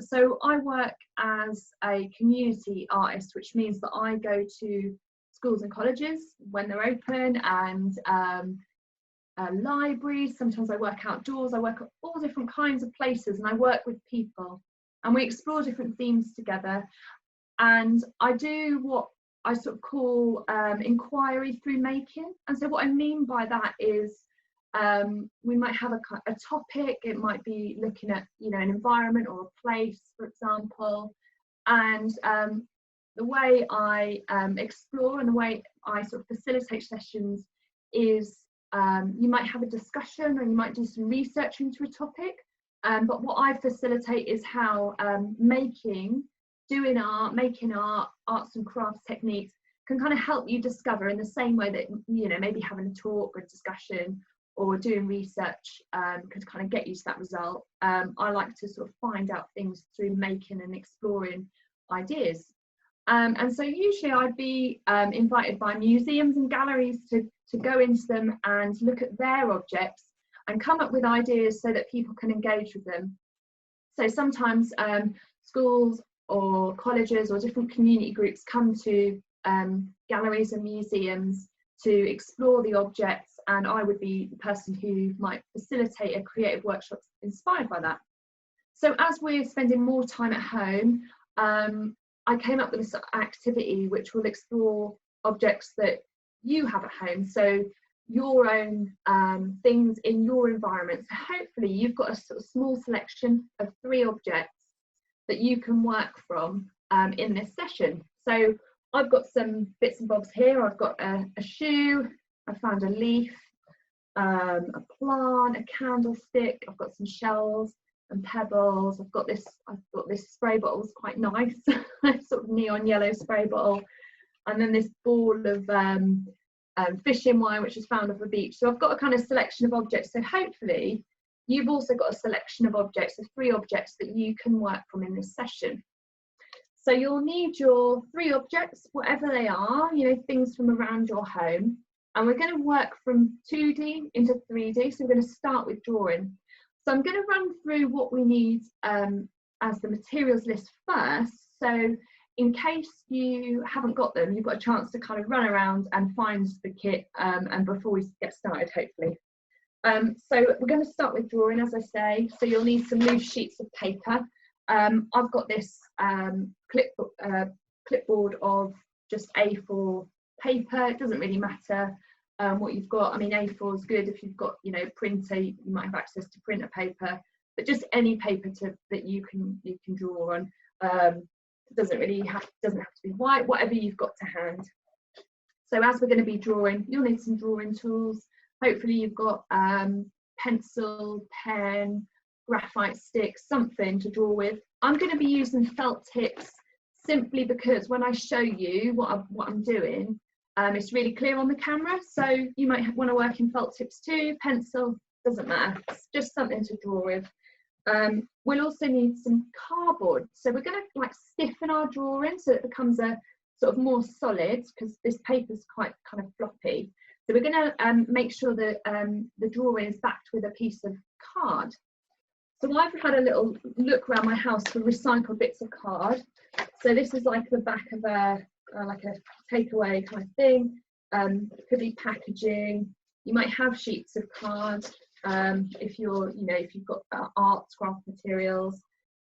So I work as a community artist, which means that I go to schools and colleges when they're open, and libraries. Sometimes I work outdoors. I work at all different kinds of places, and I work with people, and we explore different themes together. And I do what I sort of call inquiry through making. And so what I mean by that is we might have a topic. It might be looking at, you know, an environment or a place, for example. And the way I explore and the way I sort of facilitate sessions is you might have a discussion, or you might do some research into a topic. But what I facilitate is how making art, arts and crafts techniques can kind of help you discover, in the same way that, you know, maybe having a talk or a discussion or doing research could kind of get you to that result. I like to sort of find out things through making and exploring ideas. And so usually I'd be invited by museums and galleries to go into them and look at their objects and come up with ideas so that people can engage with them. So sometimes schools or colleges or different community groups come to galleries and museums to explore the objects, and I would be the person who might facilitate a creative workshop inspired by that. So as we're spending more time at home, I came up with this activity which will explore objects that you have at home, so your own things in your environment. So hopefully you've got a sort of small selection of 3 objects that you can work from in this session. So I've got some bits and bobs here. I've got a shoe, I found a leaf, a plant, a candlestick, I've got some shells and pebbles. I've got this spray bottle. It's quite nice, sort of neon yellow spray bottle, and then this ball of fishing wire which was found off a beach. So I've got a kind of selection of objects. So hopefully you've also got a selection of objects, of 3 objects that you can work from in this session. So you'll need your 3 objects, whatever they are, you know, things from around your home. And we're going to work from 2D into 3D. So we're going to start with drawing. So I'm going to run through what we need as the materials list first. So in case you haven't got them, you've got a chance to kind of run around and find the kit and before we get started, hopefully. So we're going to start with drawing, as I say. So you'll need some loose sheets of paper. I've got this clipboard of just A4 paper. It doesn't really matter what you've got. I mean, A4 is good if you've got, you know, printer. You might have access to printer paper, but just any paper that you can draw on. It doesn't have to be white. Whatever you've got to hand. So as we're going to be drawing, you'll need some drawing tools. Hopefully you've got pencil, pen, graphite sticks, something to draw with. I'm going to be using felt tips simply because when I show you what I'm doing, it's really clear on the camera. So you might want to work in felt tips too. Pencil, doesn't matter. It's just something to draw with. We'll also need some cardboard. So we're going to like stiffen our drawing so it becomes a sort of more solid, because this paper's quite kind of floppy. So we're going to make sure that the drawing is backed with a piece of card. So I've had a little look around my house for recycled bits of card. So this is like the back of like a takeaway kind of thing. Could be packaging. You might have sheets of card if you've got art, craft materials.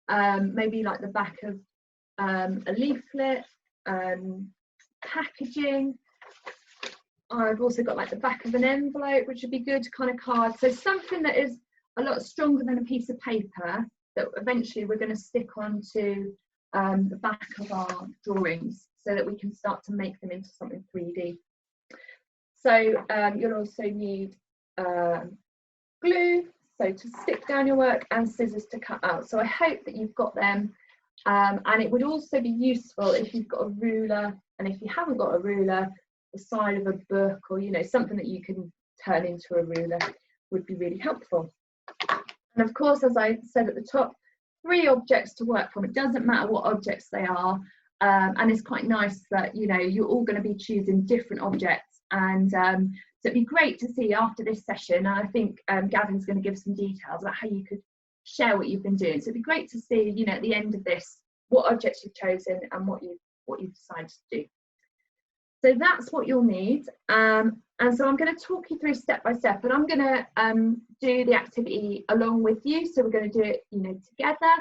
Maybe like the back of a leaflet, packaging. I've also got like the back of an envelope, which would be good kind of card. So something that is a lot stronger than a piece of paper that eventually we're going to stick onto the back of our drawings so that we can start to make them into something 3D. So you'll also need glue, so to stick down your work, and scissors to cut out. So I hope that you've got them. And it would also be useful if you've got a ruler, and if you haven't got a ruler, the side of a book, or something that you can turn into a ruler would be really helpful. And of course, as I said at the top, 3 objects to work from. It doesn't matter what objects they are, and it's quite nice that you're all going to be choosing different objects. And so it'd be great to see after this session, and I think Gavin's going to give some details about how you could share what you've been doing. So it'd be great to see, you know, at the end of this, what objects you've chosen and what you've decided to do. So that's what you'll need. And so I'm going to talk you through step by step, and I'm going to do the activity along with you. So we're going to do it, you know, together.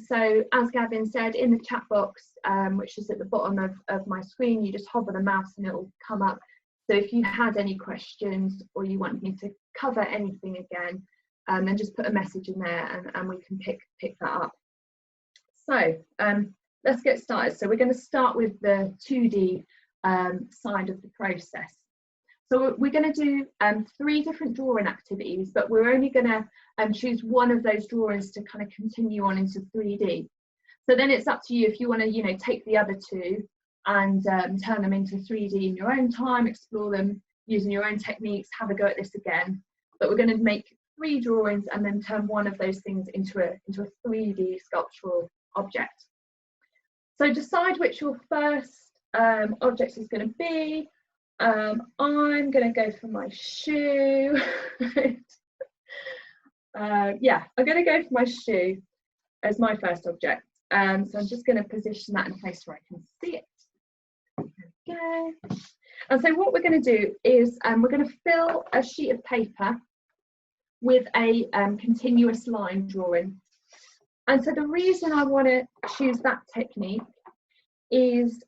So as Gavin said, in the chat box, which is at the bottom of my screen, you just hover the mouse and it will come up. So if you had any questions or you want me to cover anything again, then just put a message in there and we can pick that up. So let's get started. So we're going to start with the 2D side of the process. So we're going to do 3 different drawing activities, but we're only going to choose one of those drawings to kind of continue on into 3D. So then it's up to you if you want to, you know, take the other 2 and turn them into 3D in your own time, explore them using your own techniques, have a go at this again. But we're going to make 3 drawings and then turn one of those things into a 3D sculptural object. So decide which your first object is going to be. I'm going to go for my shoe. Yeah, I'm going to go for my shoe as my first object. So I'm just going to position that in a place where I can see it. There we go. And so what we're going to do is we're going to fill a sheet of paper with a continuous line drawing. And so the reason I want to choose that technique is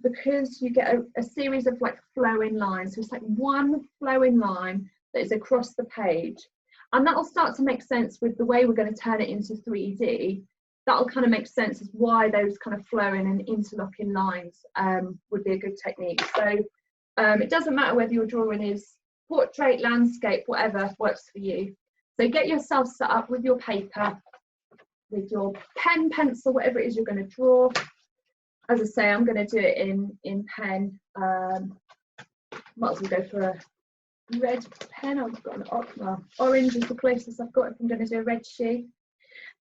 because you get a series of like flowing lines. So it's like one flowing line that is across the page, and that'll start to make sense with the way we're going to turn it into 3D. That'll kind of make sense as why those kind of flowing and interlocking lines would be a good technique. So it doesn't matter whether your drawing is portrait, landscape, whatever works for you. So get yourself set up with your paper, with your pen, pencil, whatever it is you're going to draw. As I say, I'm going to do it in pen. Might as well go for a red pen. I've got an orange is the closest I've got if I'm going to do a red sheet.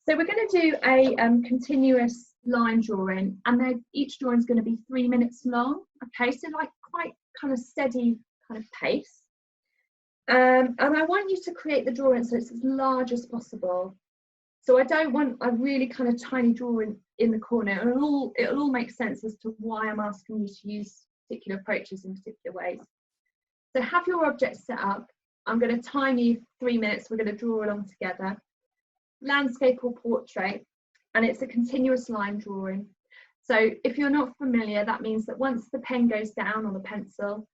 So we're going to do a continuous line drawing, and then each drawing is going to be 3 minutes long. Okay, so like quite kind of steady kind of pace. And I want you to create the drawing so it's as large as possible. So I don't want a really kind of tiny drawing in the corner, and it'll all make sense as to why I'm asking you to use particular approaches in particular ways. So have your object set up. I'm going to time you 3 minutes. We're going to draw along together. Landscape or portrait, and it's a continuous line drawing. So if you're not familiar, that means that once the pen goes down or the pencil,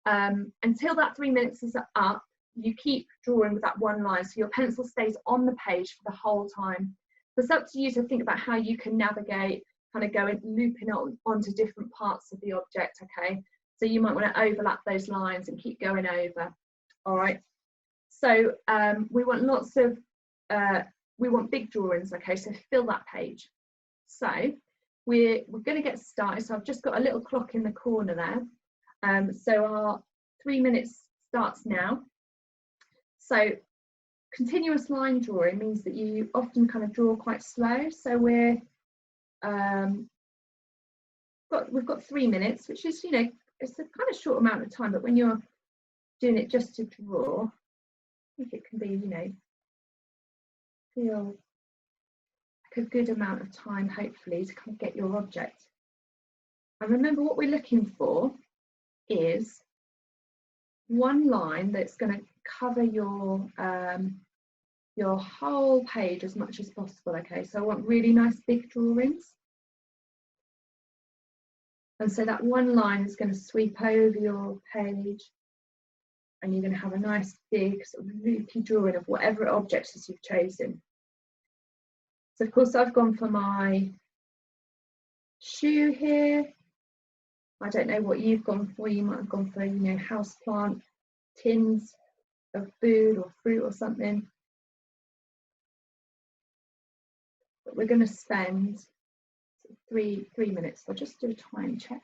until that 3 minutes is up, you keep drawing with that one line, so your pencil stays on the page for the whole time. So it's up to you to think about how you can navigate, kind of going looping onto different parts of the object. Okay, so you might want to overlap those lines and keep going over. All right, so we want lots of we want big drawings. Okay, so fill that page. So we're going to get started. So I've just got a little clock in the corner there. So our 3 minutes starts now. So continuous line drawing means that you often kind of draw quite slow. So we've got 3 minutes, which is, you know, it's a kind of short amount of time, but when you're doing it just to draw, I think it can be, you know, feel like a good amount of time, hopefully, to kind of get your object. And remember, what we're looking for is one line that's going to cover your whole page as much as possible. Okay, so I want really nice big drawings, and so that one line is going to sweep over your page, and you're going to have a nice big sort of loopy drawing of whatever objects you've chosen. So of course I've gone for my shoe here. I don't know what you've gone for. You might have gone for, you know, house plant, tins of food or fruit or something. But we're going to spend three minutes. I'll just do a time check.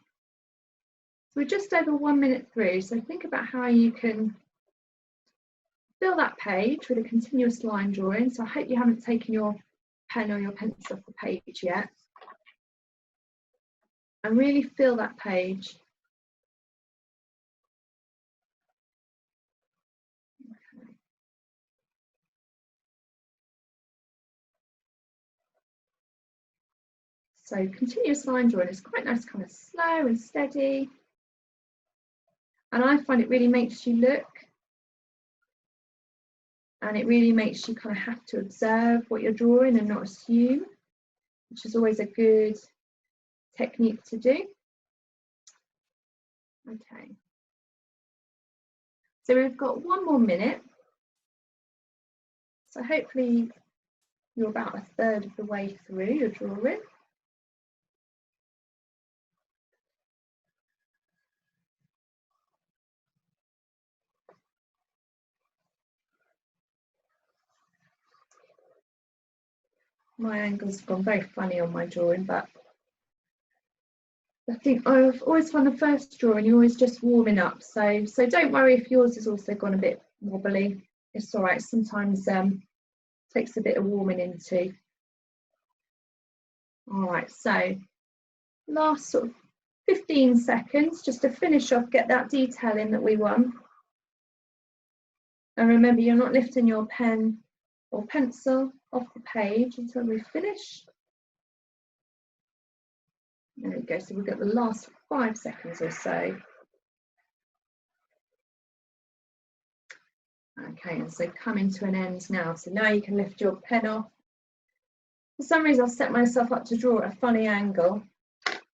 So we're just over 1 minute through. So think about how you can fill that page with a continuous line drawing. So I hope you haven't taken your pen or your pencil off the page yet. And really fill that page. So continuous line drawing is quite nice, kind of slow and steady. And I find it really makes you look, and it really makes you kind of have to observe what you're drawing and not assume, which is always a good technique to do. Okay. So we've got 1 more minute. So hopefully you're about 1/3 of the way through your drawing. My angles have gone very funny on my drawing, but I think I've always found the first drawing, you're always just warming up. So don't worry if yours has also gone a bit wobbly. It's all right. Sometimes takes a bit of warming into. All right, so last sort of 15 seconds just to finish off, get that detail in that we want. And remember, you're not lifting your pen or pencil off the page until we finish. There we go, so we've got the last 5 seconds or so. Okay, and so coming to an end now. So now you can lift your pen off. For some reason, I've set myself up to draw at a funny angle,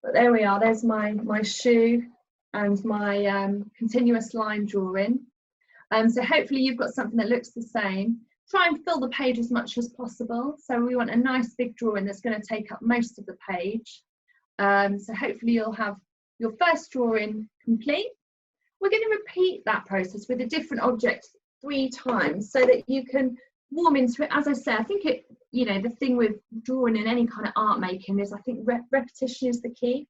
but there we are. There's my shoe and my continuous line drawing. So hopefully you've got something that looks the same. Try and fill the page as much as possible. So we want a nice big drawing that's going to take up most of the page. So hopefully you'll have your first drawing complete. We're going to repeat that process with a different object 3 times so that you can warm into it. As I say, I think it, you know, the thing with drawing in any kind of art making is I think repetition is the key,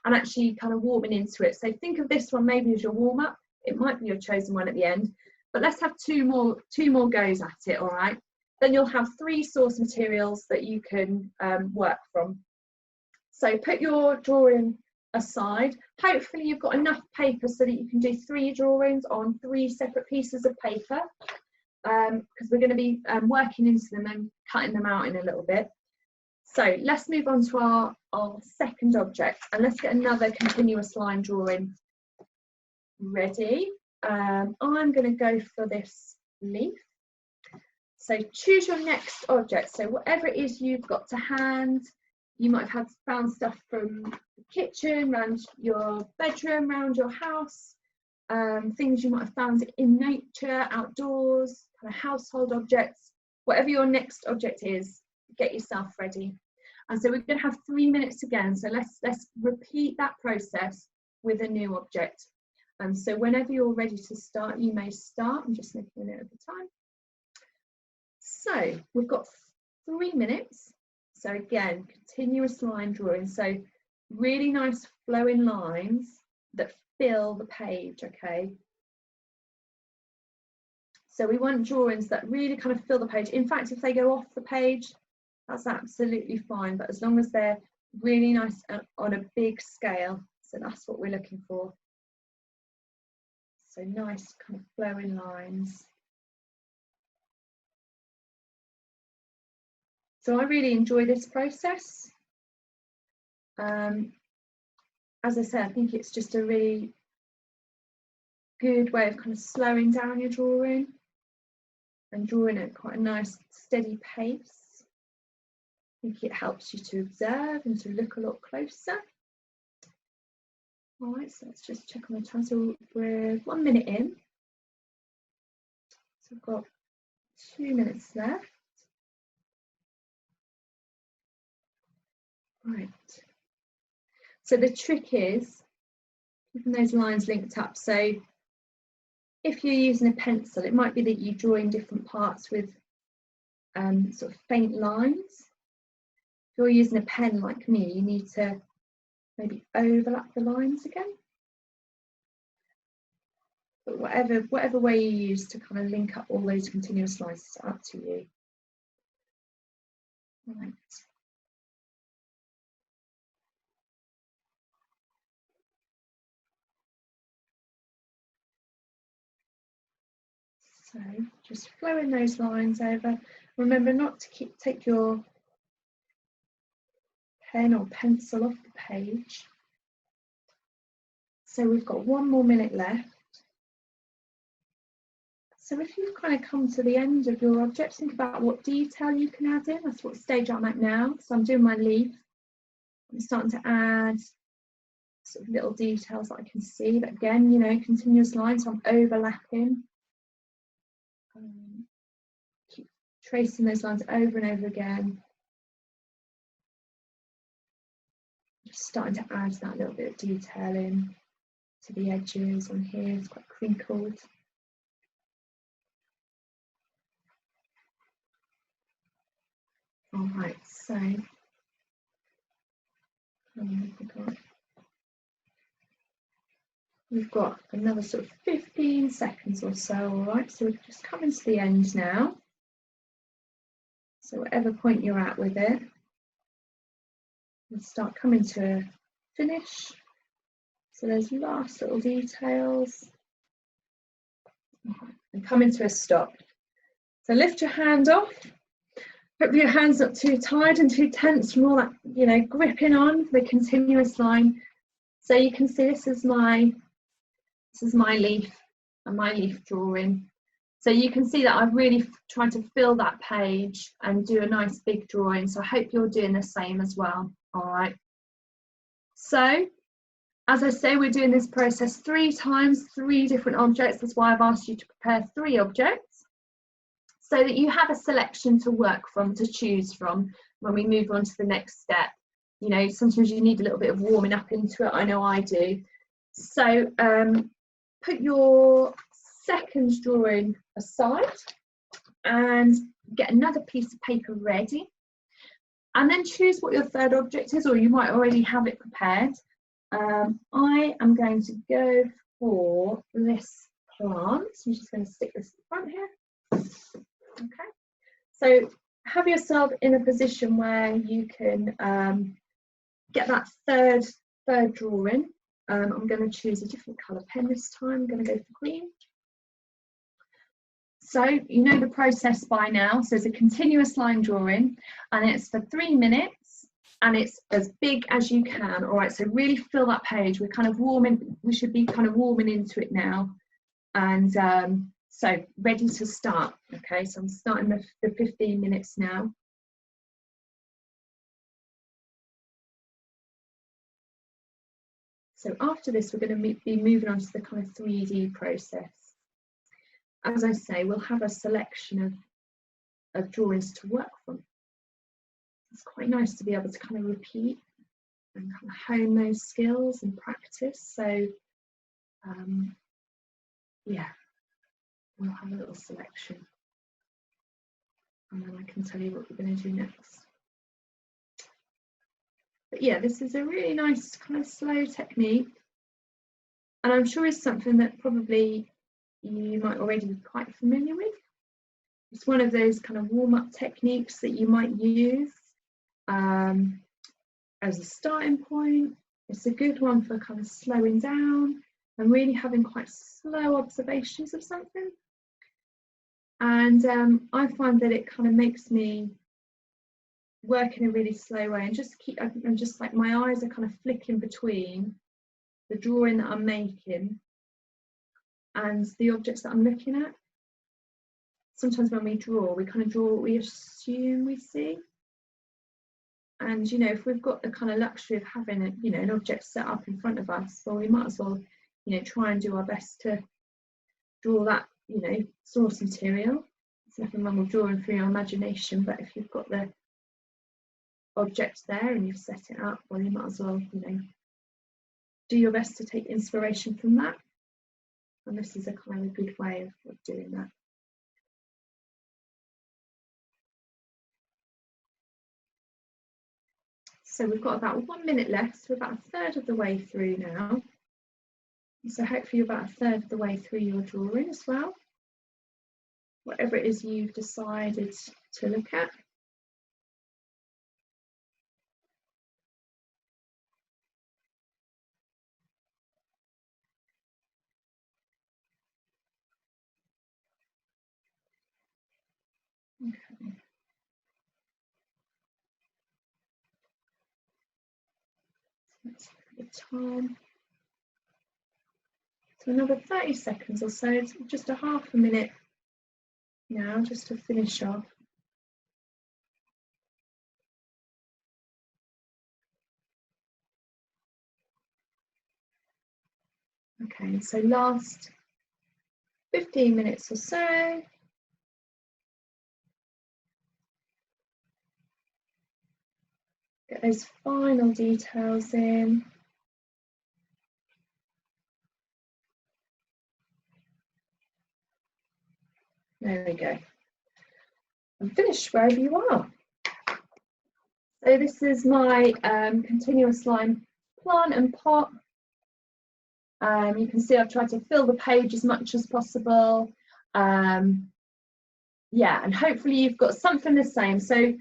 and actually kind of warming into it. So think of this one maybe as your warm up. It might be your chosen one at the end, but let's have two more goes at it. All right, then you'll have 3 source materials that you can work from. So put your drawing aside. Hopefully you've got enough paper so that you can do 3 drawings on 3 separate pieces of paper, because we're going to be working into them and cutting them out in a little bit. So let's move on to our second object, and let's get another continuous line drawing ready. I'm going to go for this leaf. So choose your next object. So whatever it is you've got to hand, you might have found stuff from the kitchen, around your bedroom, around your house, things you might have found in nature, outdoors, kind of household objects. Whatever your next object is, get yourself ready. And so we're going to have 3 minutes again. So let's repeat that process with a new object. And so whenever you're ready to start, you may start. I'm just making a note of the time. So we've got 3 minutes. So again, continuous line drawing. So really nice flowing lines that fill the page, okay? So we want drawings that really kind of fill the page. In fact, if they go off the page, that's absolutely fine, but as long as they're really nice on a big scale, so that's what we're looking for. So nice kind of flowing lines. So I really enjoy this process. As I said, I think it's just a really good way of kind of slowing down your drawing and drawing at quite a nice steady pace. I think it helps you to observe and to look a lot closer. All right, so let's just check on the time. So we're 1 minute in. So we've got 2 minutes left. Right. So the trick is keeping those lines linked up. So if you're using a pencil, it might be that you draw in different parts with sort of faint lines. If you're using a pen like me, you need to maybe overlap the lines again. But whatever way you use to kind of link up all those continuous lines, it's up to you. Right. So just flowing those lines over. Remember not to take your pen or pencil off the page. So we've got 1 more minute left. So if you've kind of come to the end of your object, think about what detail you can add in. That's what stage I'm at now. So I'm doing my leaf. I'm starting to add sort of little details that I can see. But again, you know, continuous lines, so I'm overlapping. Keep tracing those lines over and over again. Just starting to add that little bit of detail in to the edges on here. It's quite crinkled. All right, so we've got another sort of 15 seconds or so. All right, so we're just coming to the end now. So whatever point you're at with it, we'll start coming to a finish. So those last little details, and coming to a stop. So lift your hand off. Hope your hand's not too tired and too tense from all that, you know, gripping on the continuous line. So you can see this is my leaf and my leaf drawing. So you can see that I've really tried to fill that page and do a nice big drawing. So I hope you're doing the same as well. All right. So as I say, we're doing this process 3 times, 3 different objects. That's why I've asked you to prepare 3 objects, so that you have a selection to work from, to choose from when we move on to the next step. You know, sometimes you need a little bit of warming up into it. I know I do. So put your second drawing aside and get another piece of paper ready. And then choose what your third object is, or you might already have it prepared. I am going to go for this plant. So I'm just going to stick this in front here. Okay, so have yourself in a position where you can get that third drawing. I'm going to choose a different colour pen this time. I'm going to go for green. So you know the process by now. So it's a continuous line drawing, and it's for 3 minutes, and it's as big as you can. All right, so really fill that page. We're kind of warming. We should be kind of warming into it now, and so ready to start. Okay, so I'm starting the 15 minutes now. So after this, we're going to be moving on to the kind of 3D process. As I say, we'll have a selection of drawings to work from. It's quite nice to be able to kind of repeat and kind of hone those skills and practice. So yeah, we'll have a little selection, and then I can tell you what we're going to do next. But yeah, this is a really nice kind of slow technique, and I'm sure it's something that probably you might already be quite familiar with. It's one of those kind of warm-up techniques that you might use as a starting point. It's a good one for kind of slowing down and really having quite slow observations of something. And I find that it kind of makes me work in a really slow way, and just like my eyes are kind of flicking between the drawing that I'm making and the objects that I'm looking at. Sometimes when we draw, we kind of draw what we assume we see. And, you know, if we've got the kind of luxury of having a, you know, an object set up in front of us, well, we might as well, you know, try and do our best to draw that, you know, source material. There's nothing wrong with drawing through your imagination, but if you've got the object there and you've set it up, well, you might as well, you know, do your best to take inspiration from that. And this is a kind of good way of doing that. So we've got about 1 minute left. We're about a third of the way through now. So hopefully you're about a third of the way through your drawing as well. Whatever it is you've decided to look at. Okay. Let's have the time. So another 30 seconds or so, it's just a half a minute now, just to finish off. Okay, so last 15 minutes or so. Get those final details in. There we go. And finish wherever you are. So this is my continuous line plant and pot. You can see I've tried to fill the page as much as possible. Yeah, and hopefully you've got something the same. So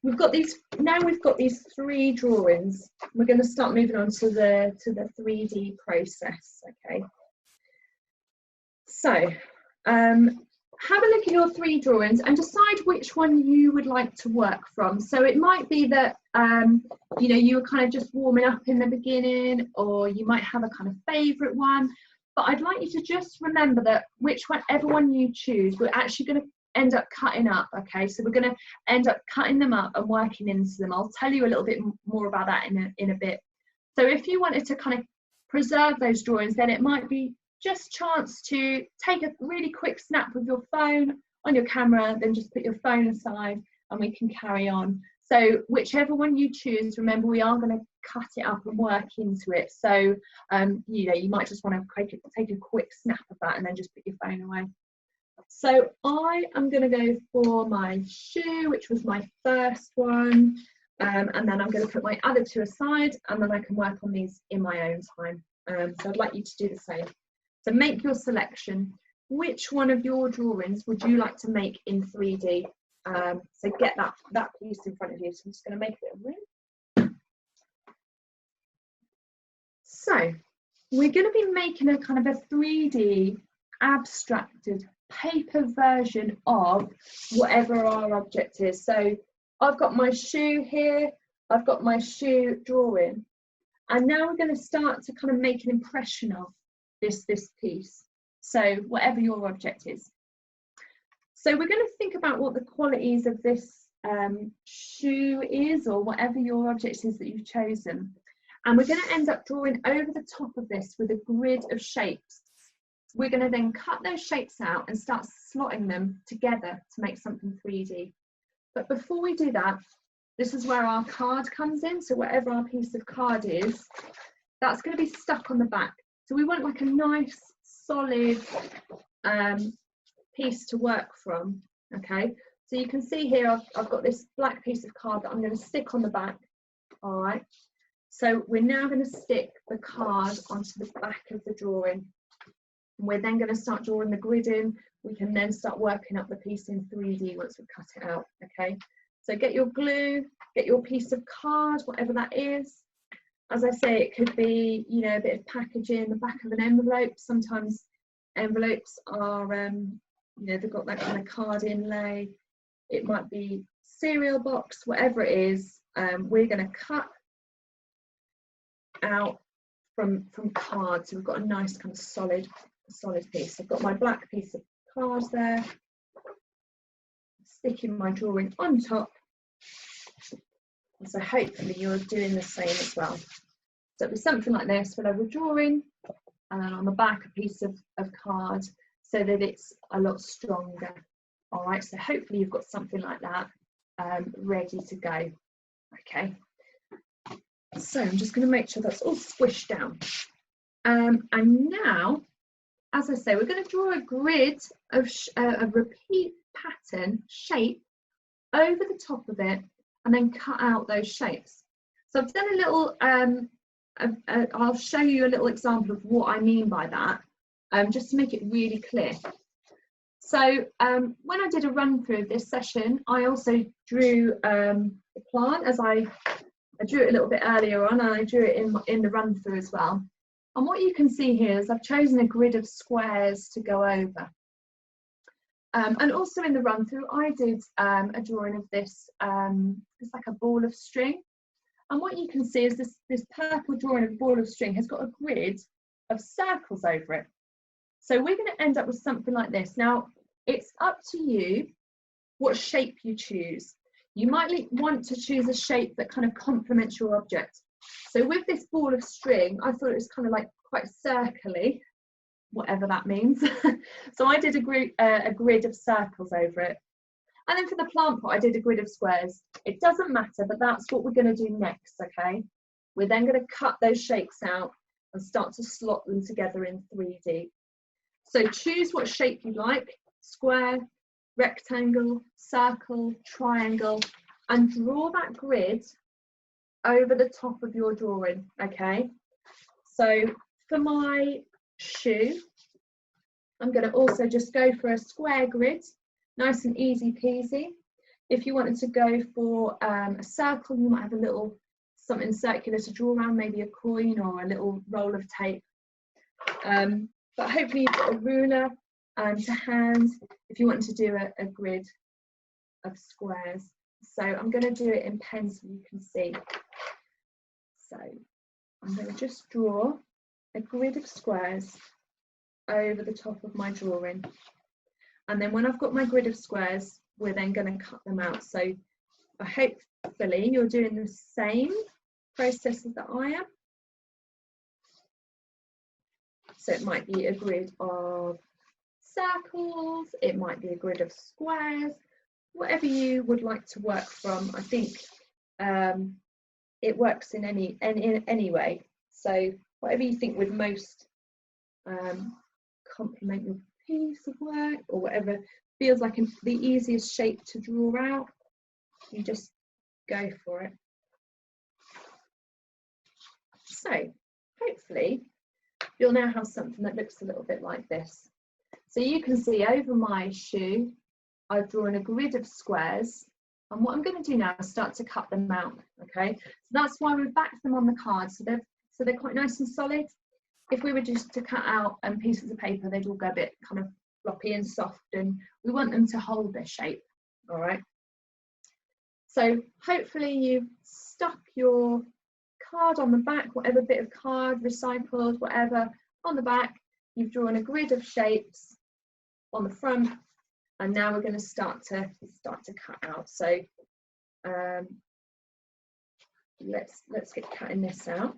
we've got these, now we've got these 3 drawings. We're going to start moving on to the 3D process, okay? So have a look at your 3 drawings and decide which one you would like to work from. So it might be that you know, you were kind of just warming up in the beginning, or you might have a kind of favorite one, but I'd like you to just remember that whichever one you choose, we're actually going to end up cutting up, okay? So we're going to end up cutting them up and working into them. I'll tell you a little bit more about that in a bit. So if you wanted to kind of preserve those drawings, then it might be just chance to take a really quick snap with your phone on your camera, then just put your phone aside and we can carry on. So whichever one you choose, remember we are going to cut it up and work into it. So you know, you might just want to take a quick snap of that and then just put your phone away. So I am going to go for my shoe, which was my first one, and then I'm going to put my other 2 aside, and then I can work on these in my own time. So I'd like you to do the same. So make your selection. Which one of your drawings would you like to make in 3D? So get that piece in front of you. So I'm just going to make a bit of room. So we're going to be making a kind of a 3D abstracted paper version of whatever our object is. So I've got my shoe here, I've got my shoe drawing, and now we're going to start to kind of make an impression of this piece. So whatever your object is. So we're going to think about what the qualities of this shoe is, or whatever your object is that you've chosen. And we're going to end up drawing over the top of this with a grid of shapes. We're going to then cut those shapes out and start slotting them together to make something 3D. But before we do that, this is where our card comes in. So whatever our piece of card is, that's going to be stuck on the back. So we want like a nice solid piece to work from, okay? So you can see here I've got this black piece of card that I'm going to stick on the back, all right? So we're now going to stick the card onto the back of the drawing. We're then going to start drawing the grid in. We can then start working up the piece in 3D once we've cut it out, okay? So get your glue, get your piece of card, whatever that is. As I say, it could be, you know, a bit of packaging, the back of an envelope. Sometimes envelopes are, you know, they've got that kind of card inlay. It might be cereal box, whatever it is. We're going to cut out from card. So we've got a nice kind of solid piece. I've got my black piece of card there, sticking my drawing on top, and so hopefully you're doing the same as well. So it'll be something like this, we'll have a drawing and then on the back a piece of card so that it's a lot stronger. All right, so hopefully you've got something like that ready to go. Okay, so I'm just going to make sure that's all squished down. And now, as I say, we're going to draw a grid of a repeat pattern shape over the top of it and then cut out those shapes. So I've done a little, I'll show you a little example of what I mean by that, just to make it really clear. So when I did a run through of this session, I also drew the plant, as I drew it a little bit earlier on, and I drew it in the run through as well. And what you can see here is I've chosen a grid of squares to go over. And also in the run through, I did a drawing of this, it's like a ball of string. And what you can see is this purple drawing of ball of string has got a grid of circles over it. So we're going to end up with something like this. Now, it's up to you what shape you choose. You might want to choose a shape that kind of complements your object. So with this ball of string, I thought it was kind of like quite circly, whatever that means. So I did a grid of circles over it. And then for the plant pot, I did a grid of squares. It doesn't matter, but that's what we're going to do next, okay? We're then going to cut those shapes out and start to slot them together in 3D. So choose what shape you like, square, rectangle, circle, triangle, and draw that grid over the top of your drawing, okay? So for my shoe, I'm going to also just go for a square grid, nice and easy peasy. If you wanted to go for a circle, you might have a little something circular to draw around, maybe a coin or a little roll of tape. But hopefully you've got a ruler to hand if you want to do a grid of squares. So I'm going to do it in pen so you can see. So I'm going to just draw a grid of squares over the top of my drawing. And then when I've got my grid of squares, we're then going to cut them out. So hopefully you're doing the same processes that I am. So it might be a grid of circles, it might be a grid of squares, whatever you would like to work from. I think it works in any way. So whatever you think would most complement your piece of work, or whatever feels like the easiest shape to draw out, you just go for it. So hopefully you'll now have something that looks a little bit like this. So you can see over my shoe, I've drawn a grid of squares, and what I'm going to do now is start to cut them out. Okay, so that's why we've backed them on the card, so they're quite nice and solid. If we were just to cut out pieces of paper, they'd all go a bit kind of floppy and soft, and we want them to hold their shape. All right. So hopefully you've stuck your card on the back, whatever bit of card, recycled, whatever, on the back. You've drawn a grid of shapes on the front, and now we're going to start to cut out. So let's get cutting this out.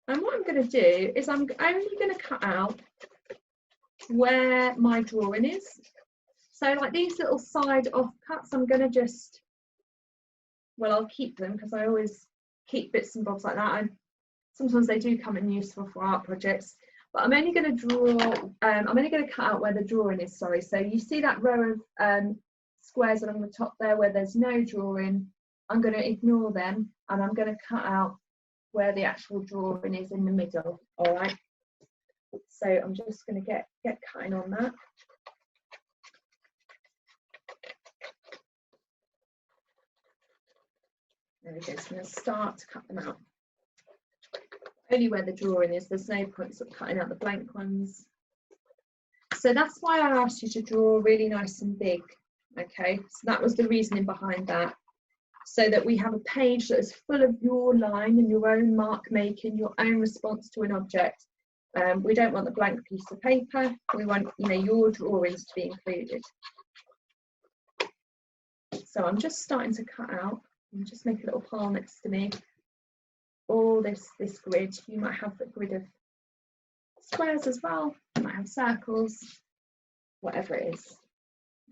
And what I'm going to do is I'm only going to cut out where my drawing is. So like these little side off cuts, I'm going to just, well, I'll keep them because I always keep bits and bobs like that. Sometimes they do come in useful for art projects, but I'm only going to draw, I'm only going to cut out where the drawing is, sorry. So you see that row of squares along the top there where there's no drawing, I'm going to ignore them, and I'm going to cut out where the actual drawing is in the middle. All right, so I'm just going to get cutting on that. There we go. So I'm going to start to cut them out. Only where the drawing is, there's no point sort of cutting out the blank ones. So that's why I asked you to draw really nice and big. Okay, so that was the reasoning behind that. So that we have a page that is full of your line and your own mark making, your own response to an object. We don't want the blank piece of paper. We want, you know, your drawings to be included. So I'm just starting to cut out. And just make a little pile next to me. All this grid. You might have a grid of squares as well. You might have circles, whatever it is.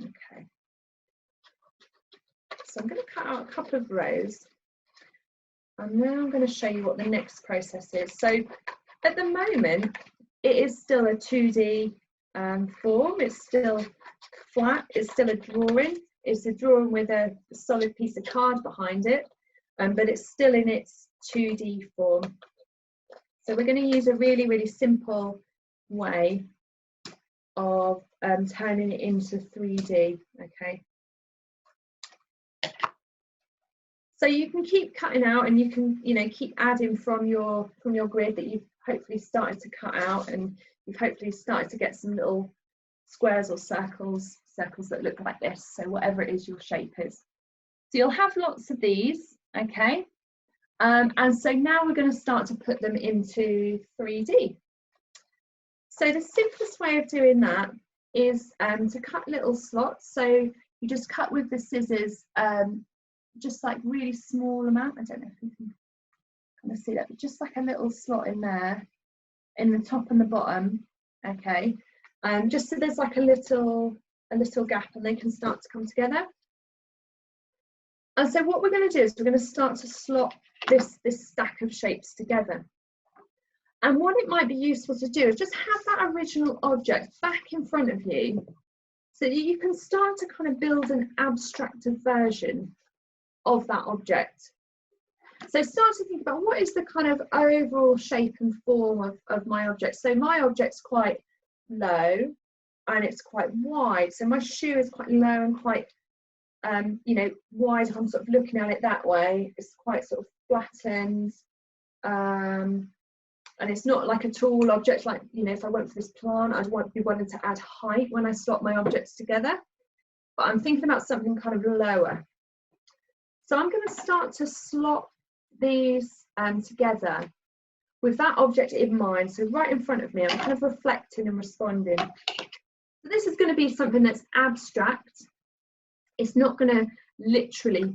Okay. So I'm going to cut out a couple of rows, and now I'm going to show you what the next process is. So at the moment, it is still a 2D form. It's still flat. It's still a drawing. It's a drawing with a solid piece of card behind it, but it's still in its 2D form. So we're going to use a really, really simple way of turning it into 3D. Okay. So you can keep cutting out, and you can, you know, keep adding from your grid that you've hopefully started to cut out, and you've hopefully started to get some little squares or circles that look like this. So whatever it is your shape is. So you'll have lots of these. Okay, and so now we're going to start to put them into 3D. So the simplest way of doing that is to cut little slots. So you just cut with the scissors, just like really small amount. I don't know if you can kind of see that, but just like a little slot in there, in the top and the bottom. Okay, just so there's like a little gap, and they can start to come together. And so what we're going to do is we're going to start to slot this stack of shapes together. And what it might be useful to do is just have that original object back in front of you, so that you can start to kind of build an abstracted version of that object. So start to think about, what is the kind of overall shape and form of my object. So my object's quite low and it's quite wide. So my shoe is quite low and quite you know, wide. If I'm sort of looking at it that way, it's quite sort of flattened, and it's not like a tall object. Like, you know, if I went for this plant, I'd be wanting to add height when I slot my objects together, but I'm thinking about something kind of lower. So I'm going to start to slot these together with that object in mind. So right in front of me, I'm kind of reflecting and responding. So this is going to be something that's abstract. It's not going to literally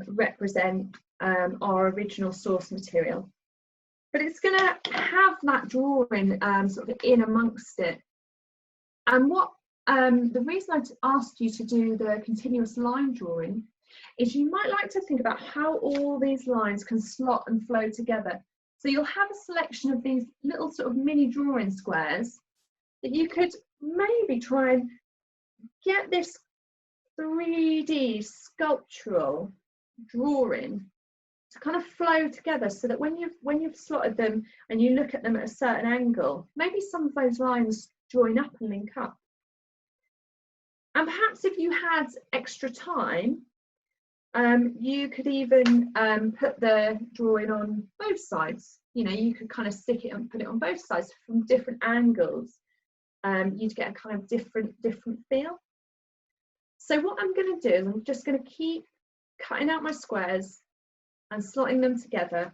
represent our original source material, but it's going to have that drawing sort of in amongst it. And what the reason I asked you to do the continuous line drawing is you might like to think about how all these lines can slot and flow together. So you'll have a selection of these little sort of mini drawing squares that you could maybe try and get this 3D sculptural drawing to kind of flow together, so that when you've slotted them and you look at them at a certain angle, maybe some of those lines join up and link up. And perhaps if you had extra time, you could even put the drawing on both sides. You know, you could kind of stick it and put it on both sides from different angles. You'd get a kind of different feel. So what I'm going to do is I'm just going to keep cutting out my squares and slotting them together,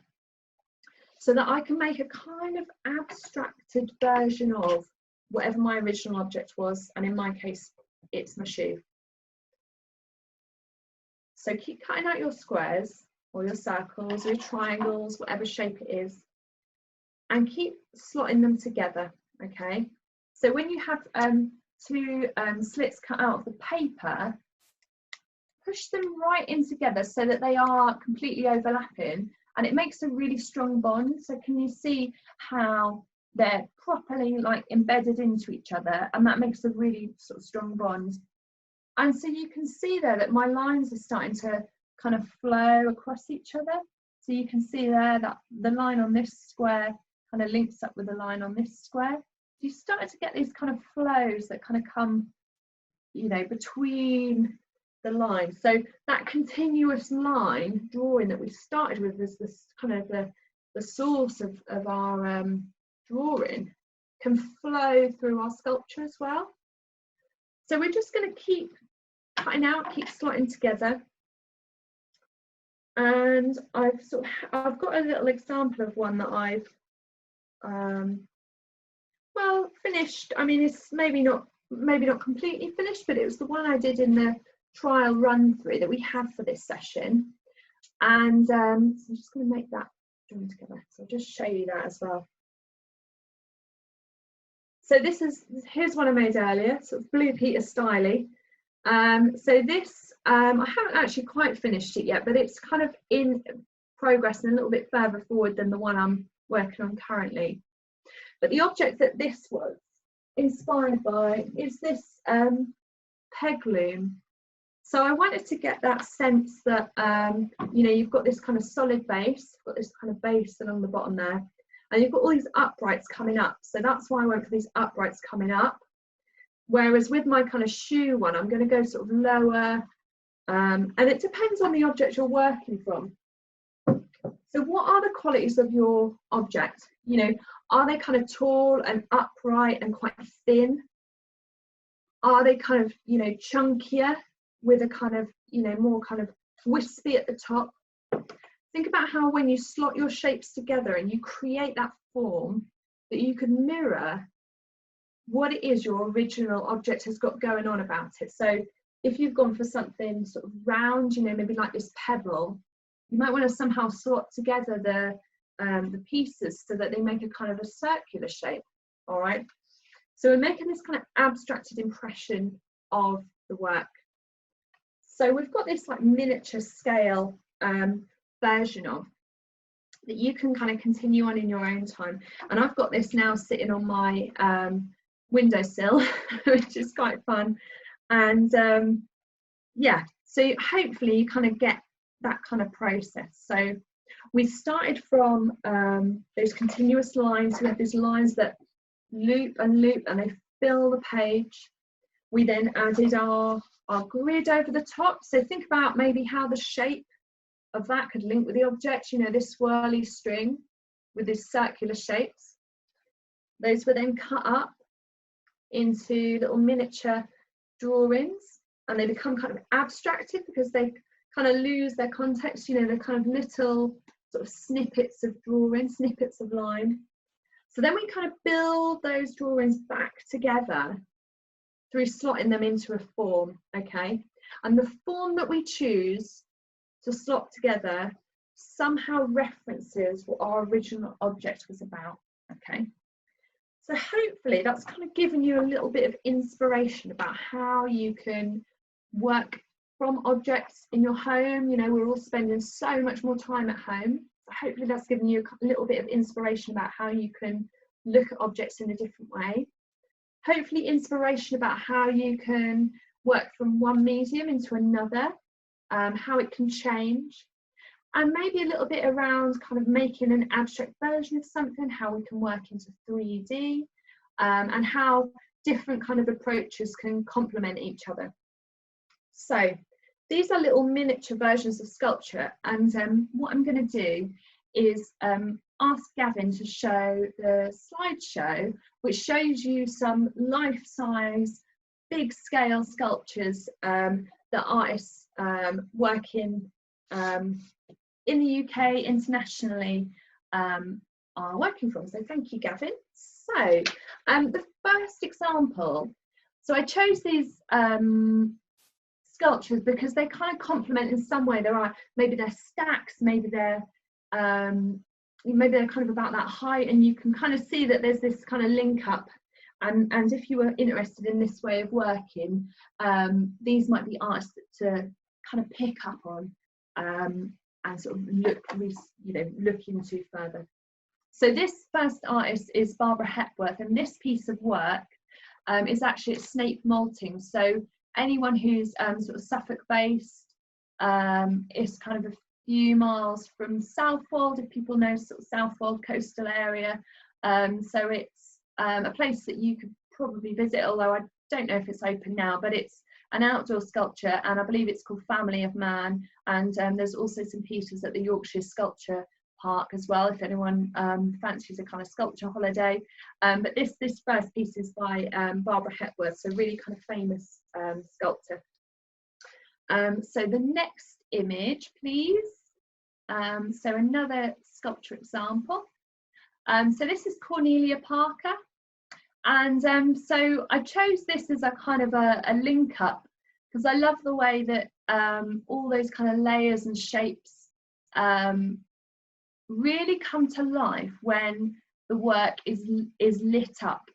so that I can make a kind of abstracted version of whatever my original object was, and in my case it's my shoe. So keep cutting out your squares or your circles or your triangles, whatever shape it is, and keep slotting them together. Okay, so when you have two slits cut out of the paper, push them right in together so that they are completely overlapping, and it makes a really strong bond. So can you see how they're properly like embedded into each other, and that makes a really sort of strong bond. And so you can see there that my lines are starting to kind of flow across each other. So you can see there that the line on this square kind of links up with the line on this square. You started to get these kind of flows that kind of come, you know, between the lines. So that continuous line drawing that we started with is this kind of the source of our drawing, can flow through our sculpture as well. So we're just going to keep cutting out, keep slotting together. And I've got a little example of one that I've well finished. I mean, it's maybe not completely finished, but it was the one I did in the trial run through that we had for this session. And so I'm just going to make that join together. So I'll just show you that as well. So here's one I made earlier, sort of Blue Peter styly. So this, I haven't actually quite finished it yet, but it's kind of in progress and a little bit further forward than the one I'm working on currently. But the object that this was inspired by is this peg loom. So I wanted to get that sense that, you know, you've got this kind of solid base, got this kind of base along the bottom there, and you've got all these uprights coming up. So that's why I went for these uprights coming up. Whereas with my kind of shoe one, I'm going to go sort of lower, and it depends on the object you're working from. So what are the qualities of your object? You know, are they kind of tall and upright and quite thin? Are they kind of, you know, chunkier with a kind of, you know, more kind of wispy at the top? think about how when you slot your shapes together and you create that form, that you can mirror what it is your original object has got going on about it. So if you've gone for something sort of round, you know, maybe like this pebble, you might want to somehow slot together the pieces so that they make a kind of a circular shape. All right, so we're making this kind of abstracted impression of the work. So we've got this like miniature scale version of that you can kind of continue on in your own time. And I've got this now sitting on my windowsill, which is quite fun. And yeah, so hopefully you kind of get that kind of process. So we started from those continuous lines. We have these lines that loop and loop and they fill the page. We then added our grid over the top. So think about maybe how the shape of that could link with the object, you know, this swirly string with these circular shapes. Those were then cut up into little miniature drawings, and they become kind of abstracted because they kind of lose their context, you know, they're kind of little sort of snippets of drawing, snippets of line. So then we kind of build those drawings back together through slotting them into a form, okay? And the form that we choose to slot together somehow references what our original object was about, okay? So hopefully that's kind of given you a little bit of inspiration about how you can work from objects in your home. You know, we're all spending so much more time at home. So hopefully that's given you a little bit of inspiration about how you can look at objects in a different way. Hopefully inspiration about how you can work from one medium into another, how it can change, and maybe a little bit around kind of making an abstract version of something, how we can work into 3D, and how different kind of approaches can complement each other. So these are little miniature versions of sculpture, and what I'm going to do is ask Gavin to show the slideshow, which shows you some life-size, big-scale sculptures that artists working in the UK, internationally, are working from. So thank you, Gavin. So the first example, so I chose these sculptures because they kind of complement in some way. There are, maybe they're stacks, maybe they're kind of about that height, and you can kind of see that there's this kind of link up. And if you were interested in this way of working, these might be artists to kind of pick up on and sort of look into further. So this first artist is Barbara Hepburn, and this piece of work is actually at Snape Malting. So anyone who's sort of Suffolk based, is kind of a few miles from Southwold, if people know sort of Southwold coastal area. So it's a place that you could probably visit, although I don't know if it's open now, but it's an outdoor sculpture, and I believe it's called Family of Man. And there's also some pieces at the Yorkshire Sculpture Park as well, if anyone fancies a kind of sculpture holiday. But this first piece is by Barbara Hepburn, so really kind of famous sculptor. So the next image, please. So another sculpture example. So this is Cornelia Parker. And so I chose this as a kind of a link up, because I love the way that all those kind of layers and shapes really come to life when the work is lit up.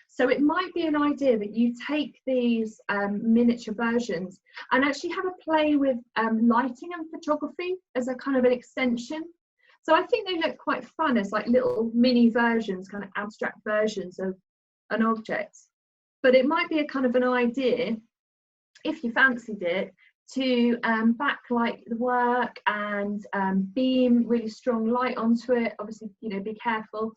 So it might be an idea that you take these miniature versions and actually have a play with lighting and photography as a kind of an extension. So I think they look quite fun as like little mini versions, kind of abstract versions of an object. But it might be a kind of an idea, if you fancied it, to backlight the work and beam really strong light onto it. Obviously, you know, be careful,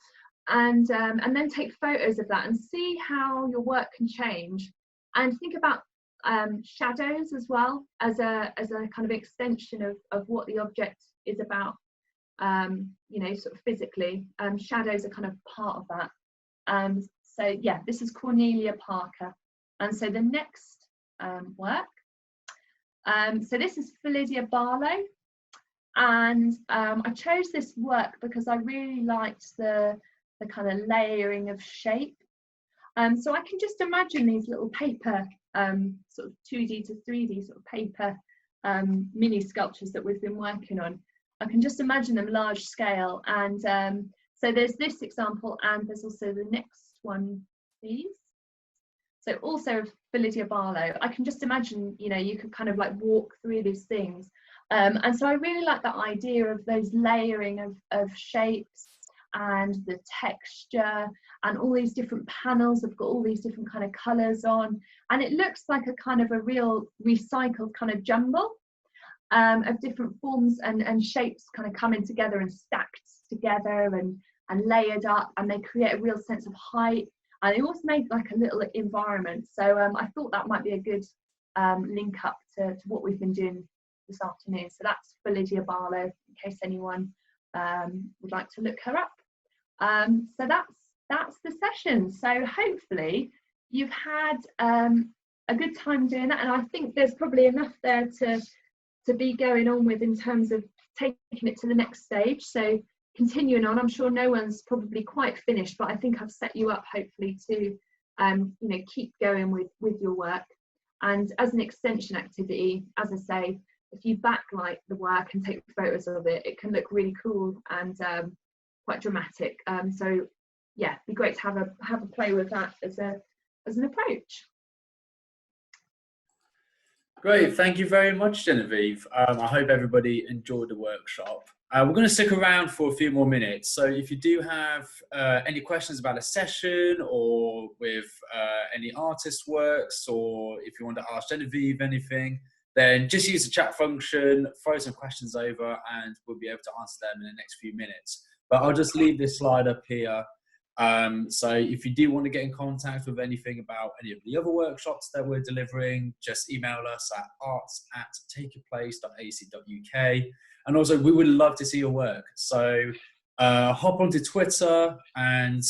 and then take photos of that and see how your work can change. And think about shadows as well as a kind of extension of what the object is about. You know, sort of physically, shadows are kind of part of that. So yeah, this is Cornelia Parker. And so the next work, so this is Felicia Barlow, And I chose this work because I really liked the kind of layering of shape. So I can just imagine these little paper, sort of 2D to 3D sort of paper mini sculptures that we've been working on. I can just imagine them large scale. And so there's this example, and there's also the next one, please. So also for Lydia Barlow, I can just imagine, you know, you could kind of like walk through these things. And so I really like that idea of those layering of shapes and the texture, and all these different panels have got all these different kind of colours on, and it looks like a kind of a real recycled kind of jumble of different forms and shapes kind of coming together and stacked together and layered up, and they create a real sense of height. And they also made like a little environment. So I thought that might be a good link up to what we've been doing this afternoon. So that's for Lydia Barlow, in case anyone would like to look her up. So that's the session. So hopefully you've had a good time doing that, and I think there's probably enough there to be going on with in terms of taking it to the next stage. So continuing on, I'm sure no one's probably quite finished, but I think I've set you up hopefully to you know, keep going with your work. And as an extension activity, as I say, if you backlight the work and take photos of it, it can look really cool and quite dramatic. So yeah, it'd be great to have a play with that as an approach. Great, thank you very much, Genevieve. I hope everybody enjoyed the workshop. We're going to stick around for a few more minutes. So if you do have any questions about a session, or with any artist works, or if you want to ask Genevieve anything, then just use the chat function, throw some questions over, and we'll be able to answer them in the next few minutes. But I'll just leave this slide up here. So if you do want to get in contact with anything about any of the other workshops that we're delivering, just email us at arts@takeyourplace.ac.uk. And also, we would love to see your work. So hop onto Twitter and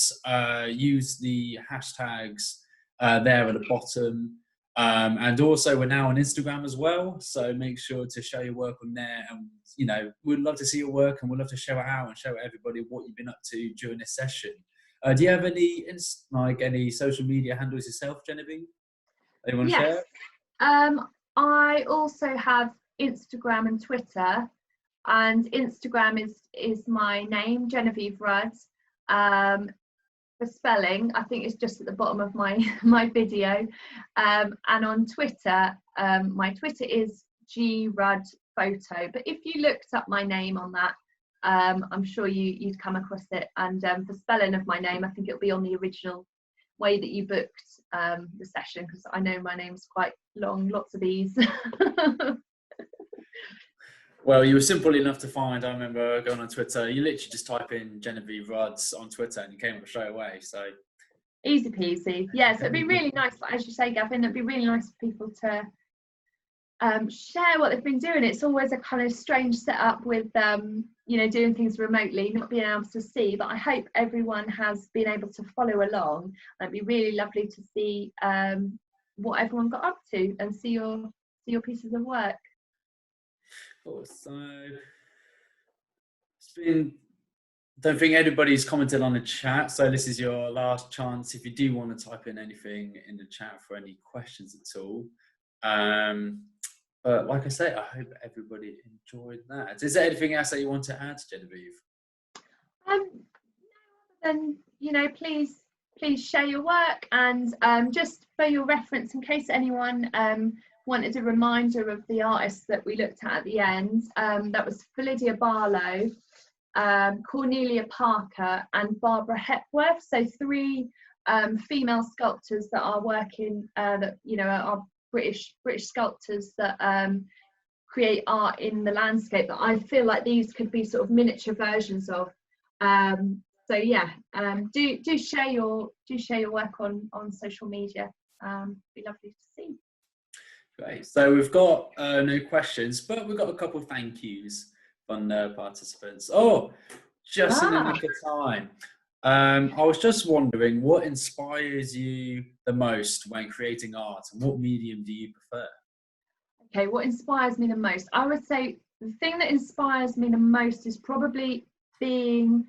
use the hashtags there at the bottom. And also, we're now on Instagram as well. So make sure to show your work on there. And, you know, we'd love to see your work, and we'd love to show it out and show everybody what you've been up to during this session. Do you have any social media handles yourself, Genevieve? Anyone share? I also have Instagram and Twitter. And Instagram is my name, Genevieve Rudd. For spelling, I think it's just at the bottom of my video. And on Twitter, my Twitter is gruddphoto. But if you looked up my name on that, I'm sure you'd come across it. And for spelling of my name, I think it'll be on the original way that you booked the session, because I know my name's quite long, lots of E's. Well, you were simple enough to find. I remember going on Twitter. You literally just type in Genevieve Rudd on Twitter and you came up straight away. So easy peasy. Yeah, so it'd be really nice, as you say, Gavin, it'd be really nice for people to share what they've been doing. It's always a kind of strange setup with you know, doing things remotely, not being able to see, but I hope everyone has been able to follow along. It'd be really lovely to see what everyone got up to and see your pieces of work. So it's been, don't think anybody's commented on the chat, so this is your last chance if you do want to type in anything in the chat for any questions at all. But like I say, I hope everybody enjoyed that. Is there anything else that you want to add, Genevieve? No, other than, you know, please share your work, and just for your reference, in case anyone wanted a reminder of the artists that we looked at the end, that was Felicia Barlow, Cornelia Parker, and Barbara Hepworth. So 3 female sculptors that are working, that, you know, are British sculptors that create art in the landscape, that I feel like these could be sort of miniature versions of. So yeah, do share your work on social media. Be lovely to see. Great. So we've got no questions, but we've got a couple of thank yous from the participants. Oh, just in the nick of time. I was just wondering, what inspires you the most when creating art, and what medium do you prefer? Okay, what inspires me the most? I would say the thing that inspires me the most is probably being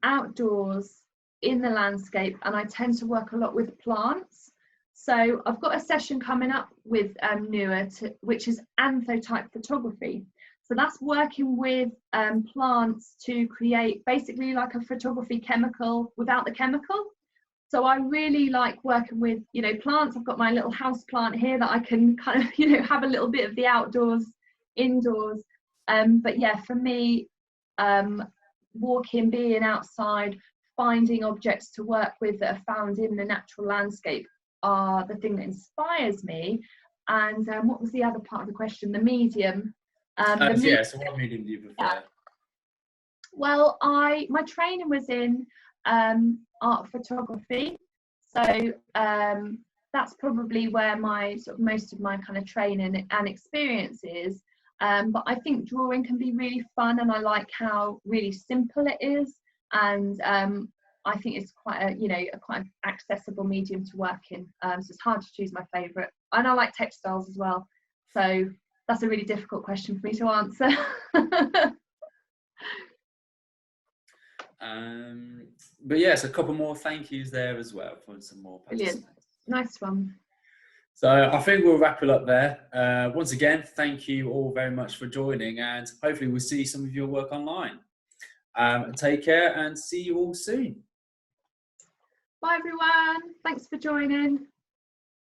outdoors in the landscape, and I tend to work a lot with plants. So I've got a session coming up with NUA, which is anthotype photography. So that's working with plants to create basically like a photography chemical without the chemical. So I really like working with, you know, plants. I've got my little house plant here that I can kind of, you know, have a little bit of the outdoors, indoors. But yeah, for me, walking, being outside, finding objects to work with that are found in the natural landscape are the thing that inspires me. And what was the other part of the question? The medium. Yeah, so what medium do you prefer? Yeah. Well, my training was in art photography, so that's probably where my sort of most of my kind of training and experience is. But I think drawing can be really fun, and I like how really simple it is, and I think it's quite a quite accessible medium to work in. So it's hard to choose my favourite, and I like textiles as well. So that's a really difficult question for me to answer. But yes, a couple more thank yous there as well for some more participants. Brilliant. Nice one. So I think we'll wrap it up there. Once again, thank you all very much for joining, and hopefully we'll see some of your work online. Take care and see you all soon. Bye everyone. Thanks for joining.